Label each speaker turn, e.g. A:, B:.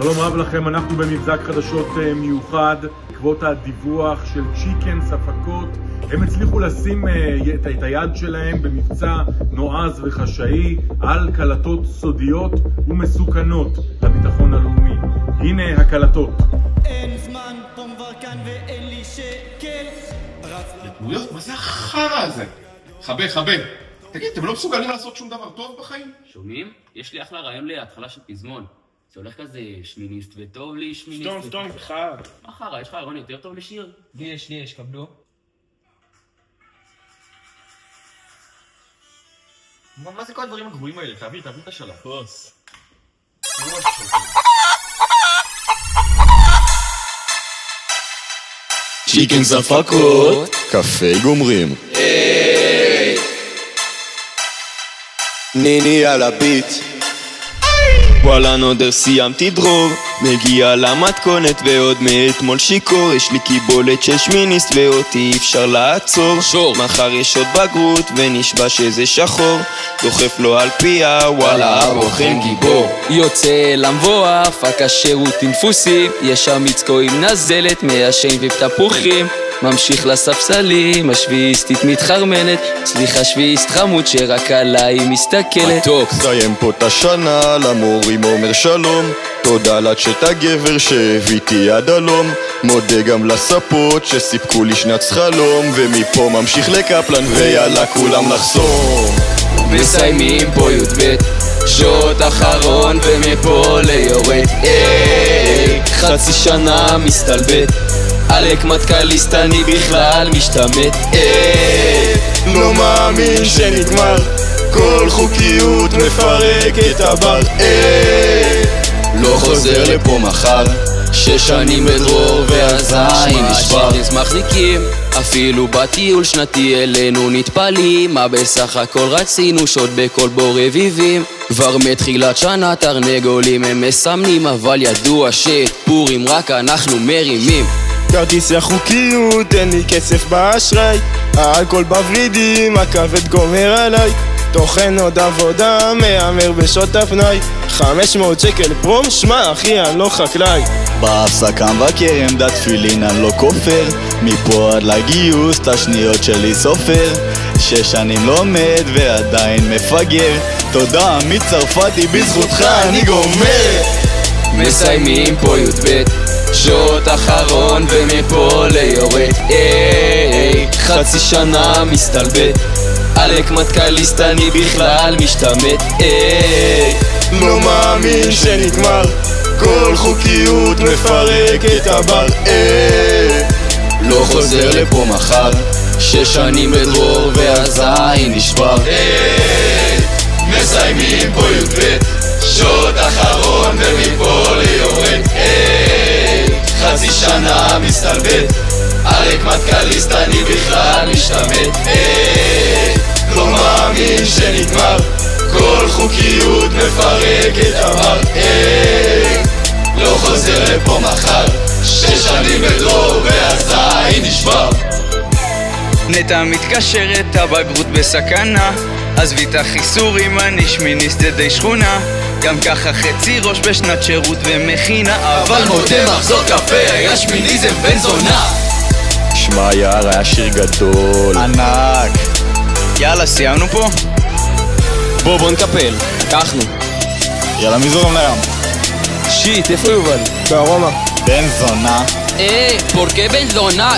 A: שלום רב לכם, אנחנו במבזק חדשות מיוחד בעקבות הדיווח של צ'יקן ספקות. הם הצליחו לשים את היד שלהם במבצע נועז וחשאי על קלטות סודיות ומסוכנות לביטחון הלאומי. הנה הקלטות.
B: אין זמן, פה כבר כאן ואין לי שקל.
C: דמויות, מה זה החרא הזה? חבה. תגיד, אתם לא מסוגלים לעשות שום דבר טוב בחיים?
D: שומעים? יש לי אחלה רעיון להתחלה של פזמון. זה הולך כזה שמיניסט וטוב לי, שמיניסט...
E: סתום, חר.
D: מה חרא? יש לך רעיון יותר טוב לשיר?
E: יש, קבלו.
C: מה זה כל הדברים הגבוהים האלה? תביא את השלב.
E: בוס.
F: צ'יקן ספקות, קפה גומרים. ניני על הביט, וואלה נודר סיימתי דרור, מגיע למתכונת ועוד מאתמול שיקור, יש לי קיבולת של שמיניסט ואותי אפשר לעצור. מחר יש עוד בגרות ונשבע שזה שחור, דוחף לו על פיה, וואלה הבוחן גיבור.
G: יוצא למבואה, פק השירות אינפוסים, יש שם מצקו עם נזלת, מעשן ופתפוחים, ממשיך לספסלים, השביעיסטית מתחרמנת, סליחה שביעיסט חמוד שרק עליי מסתכלת.
F: מתוק, סיים פה את השנה, למורים אומר שלום, תודה לצ'ט הגבר שהביתי עד הלום, מודה גם לספות שסיפקו לי שנץ חלום, ומפה ממשיך לקפלן ויאללה כולם לחסום.
G: מסיימים פה י"ב, שעות אחרון ומפה ליורד, חצי שנה מסתלבט, עלק מטכליסט אני בכלל משתמט,
F: לא מאמין שנגמר, כל חוקיות מפרק את הבר,
G: לא חוזר לפה מחר, 6 שנים בדרור והזין נשבר. מחזיקים אפילו בטיול שנתי אלינו נטפלים, מה בסך הכל רצינו שוד בכל בו רביבים, כבר מתחילת שנה תרנגולים הם מסמנים, אבל ידוע שאת פורים רק אנחנו מרימים.
E: כרטיסי חוקיות, אין לי כסף באשראי, האלכוהול בוורידים, הכבד גומר עליי, תוכן עוד עבודה, מאמר בשעות הפנאי, 500 שקל פרום, שמע אחי אני לא חקלאי.
F: בהפסקה מבקר עמדת תפילין אני לא כופר, מפה עד לגיוס את השניות שלי סופר, 6 שנים לומד ועדיין מפגר, תודה עמית צרפתי בזכותך אני גומר.
G: מסיימים פה י"ב, שעות אחרון ומפה ליורד, חצי שנה מסתלבט, עלק מטכליסט אני בכלל משתמט,
F: לא מאמין שנגמר, כל חוקיות מפרק את הבר,
G: לא חוזר לפה מחר, 6 שנים בדרור והזין נשבר.
C: מסיימים פה י"ב, שעות אחרון ומפה ליורד, חצי שנה מסתלבט, עלק מטכליסט אני בכלל משתמט, לא מאמין שנגמר, כל חוקיות מפרק את הבר, לא חוזר לפה מחר, 6 שנים בדרור והזין נשבר.
G: נטע מתקשרת, הבגרות בסכנה, עזבי את החיסורים, אני שמיניסט די שכונה, גם ככה חצי ראש בשנת שירות ומכינה, אבל מודה מחזור קפה, היה שמיניזם בן זונה.
F: שמע יאללה, היה שיר גדול ענק.
G: יאללה, סיימנו פה? בוא נקפל, קחנו.
F: יאללה מזורם לים.
G: שיט, איפה יובל?
E: בארומה.
F: בן זונה.
G: ¿por qué benzona?